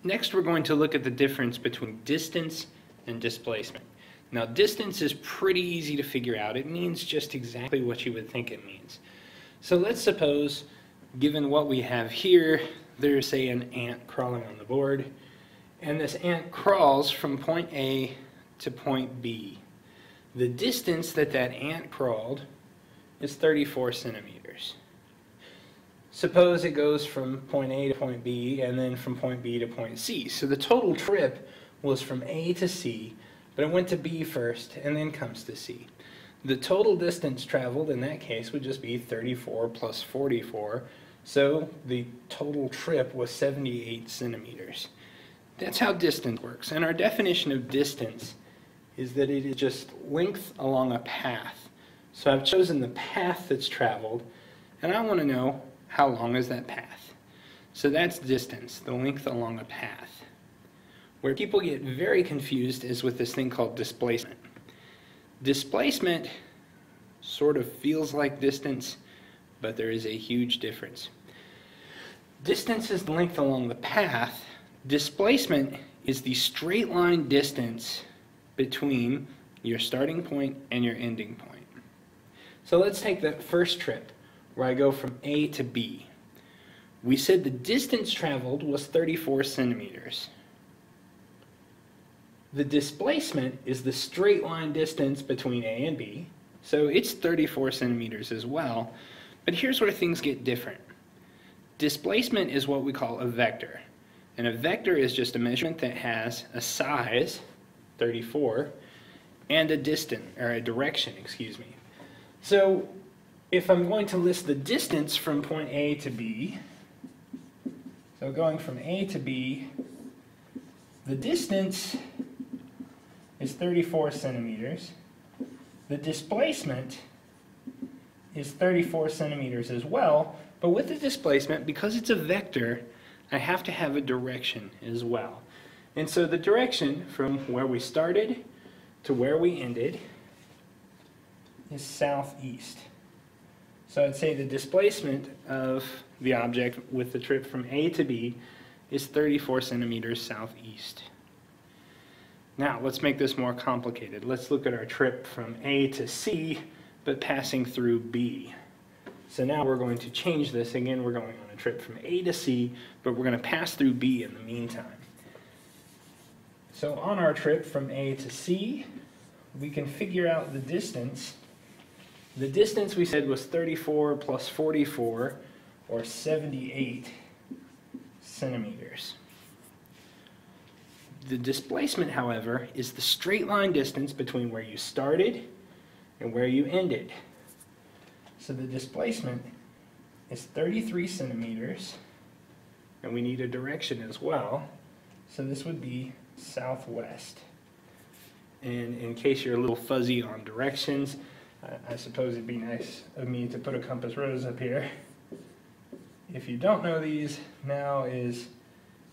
Next, we're going to look at the difference between distance and displacement. Now, distance is pretty easy to figure out. It means just exactly what you would think it means. So let's suppose, given what we have here, there's, say, an ant crawling on the board, and this ant crawls from point A to point B. The distance that that ant crawled is 34 centimeters. Suppose it goes from point A to point B and then from point B to point C. So the total trip was from A to C, but it went to B first and then comes to C. The total distance traveled in that case would just be 34 plus 44, so the total trip was 78 centimeters. That's how distance works, and our definition of distance is that it is just length along a path. So I've chosen the path that's traveled, and I want to know how long is that path. So that's distance, the length along a path. Where people get very confused is with this thing called displacement. Displacement sort of feels like distance, but there is a huge difference. Distance is the length along the path. Displacement is the straight line distance between your starting point and your ending point. So let's take that first trip where I go from A to B. We said the distance traveled was 34 centimeters. The displacement is the straight line distance between A and B, so it's 34 centimeters as well, but here's where things get different. Displacement is what we call a vector, and a vector is just a measurement that has a size, 34, and a distance, or a direction, excuse me. So if I'm going to list the distance from point A to B, so going from A to B, the distance is 34 centimeters. The displacement is 34 centimeters as well, but with the displacement, because it's a vector, I have to have a direction as well. And so the direction from where we started to where we ended is southeast. So I'd say the displacement of the object with the trip from A to B is 34 centimeters southeast. Now let's make this more complicated. Let's look at our trip from A to C, but passing through B. So now we're going to change this. Again, we're going on a trip from A to C, but we're going to pass through B in the meantime. So on our trip from A to C, we can figure out the distance. The distance we said was 34 plus 44, or 78 centimeters. The displacement, however, is the straight line distance between where you started and where you ended. So the displacement is 33 centimeters, and we need a direction as well. So this would be southwest. And in case you're a little fuzzy on directions, I suppose it'd be nice of me to put a compass rose up here. If you don't know these, now is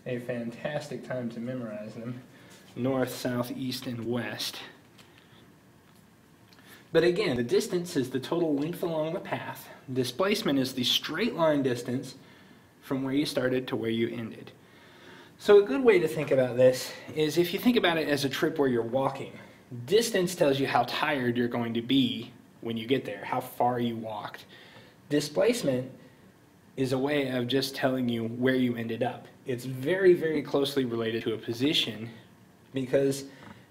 a fantastic time to memorize them. North, south, east, and west. But again, the distance is the total length along the path. Displacement is the straight line distance from where you started to where you ended. So a good way to think about this is if you think about it as a trip where you're walking. Distance tells you how tired you're going to be when you get there, how far you walked. Displacement is a way of just telling you where you ended up. It's very, very closely related to a position, because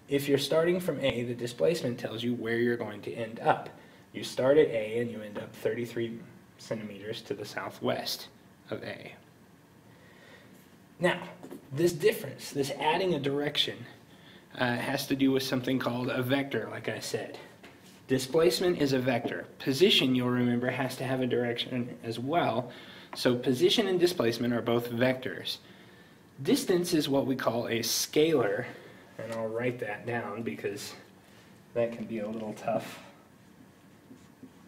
if you're starting from A, the displacement tells you where you're going to end up. You start at A and you end up 33 centimeters to the southwest of A. Now, this difference, this adding a direction, has to do with something called a vector, like I said. Displacement is a vector. Position, you'll remember, has to have a direction as well. So position and displacement are both vectors. Distance is what we call a scalar, and I'll write that down because that can be a little tough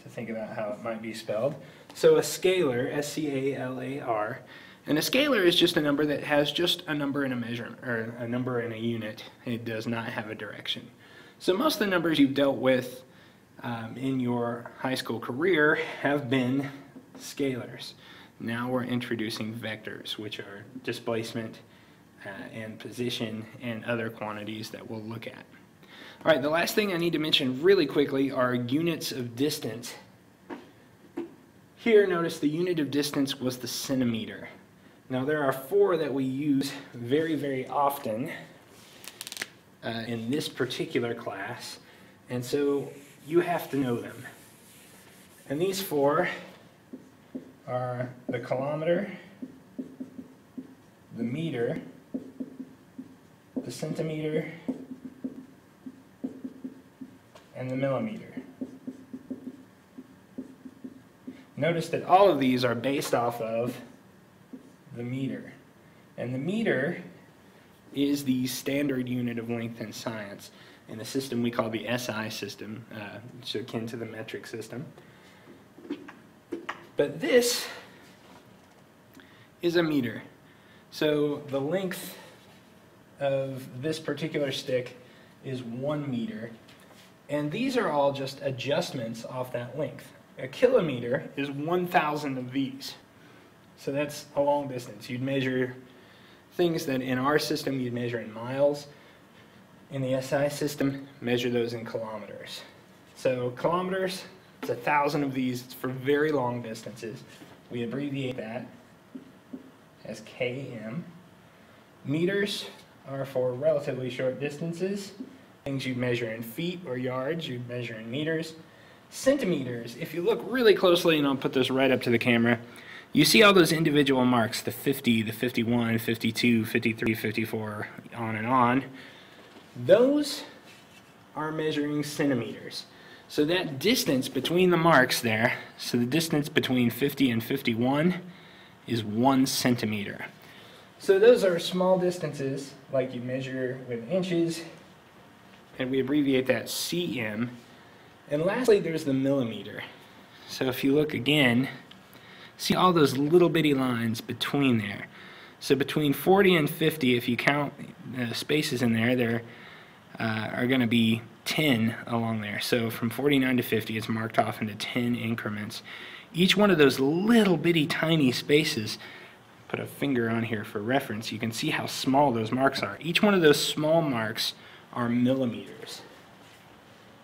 to think about how it might be spelled. So a scalar, S-C-A-L-A-R, and a scalar is just a number that has just a number and a measurement, or a number and a unit. It does not have a direction. So most of the numbers you've dealt with in your high school career have been scalars. Now we're introducing vectors, which are displacement and position and other quantities that we'll look at. All right, the last thing I need to mention really quickly are units of distance. Here, notice the unit of distance was the centimeter. Now, there are 4 that we use very, very often in this particular class, and so you have to know them. And these 4 are the kilometer, the meter, the centimeter, and the millimeter. Notice that all of these are based off of the meter. And the meter is the standard unit of length in science in the system we call the SI system, which is akin to the metric system. But this is a meter. So the length of this particular stick is 1 meter. And these are all just adjustments off that length. A kilometer is 1,000 of these. So that's a long distance. You'd measure things that in our system you'd measure in miles. In the SI system, measure those in kilometers. So kilometers, it's 1,000 of these. It's for very long distances. We abbreviate that as km. Meters are for relatively short distances. Things you'd measure in feet or yards, you'd measure in meters. Centimeters, if you look really closely, and I'll put this right up to the camera, you see all those individual marks, the 50, the 51, 52, 53, 54, on and on. Those are measuring centimeters. So that distance between the marks there, so the distance between 50 and 51 is 1 centimeter. So those are small distances, like you measure with inches, and we abbreviate that cm. And lastly, there's the millimeter. So if you look again, see all those little bitty lines between there. So between 40 and 50, if you count the spaces in there, there are going to be 10 along there. So from 49 to 50, it's marked off into 10 increments. Each one of those little bitty tiny spaces, put a finger on here for reference, you can see how small those marks are. Each one of those small marks are millimeters.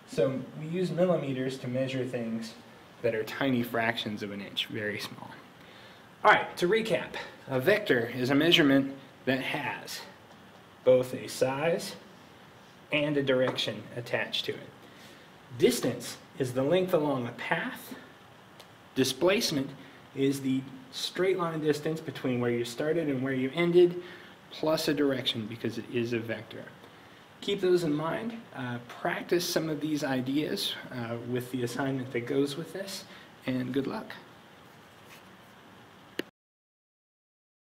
So we use millimeters to measure things that are tiny fractions of an inch, very small. All right, to recap, a vector is a measurement that has both a size and a direction attached to it. Distance is the length along a path. Displacement is the straight line distance between where you started and where you ended, plus a direction because it is a vector. Keep those in mind. Practice some of these ideas with the assignment that goes with this, and good luck.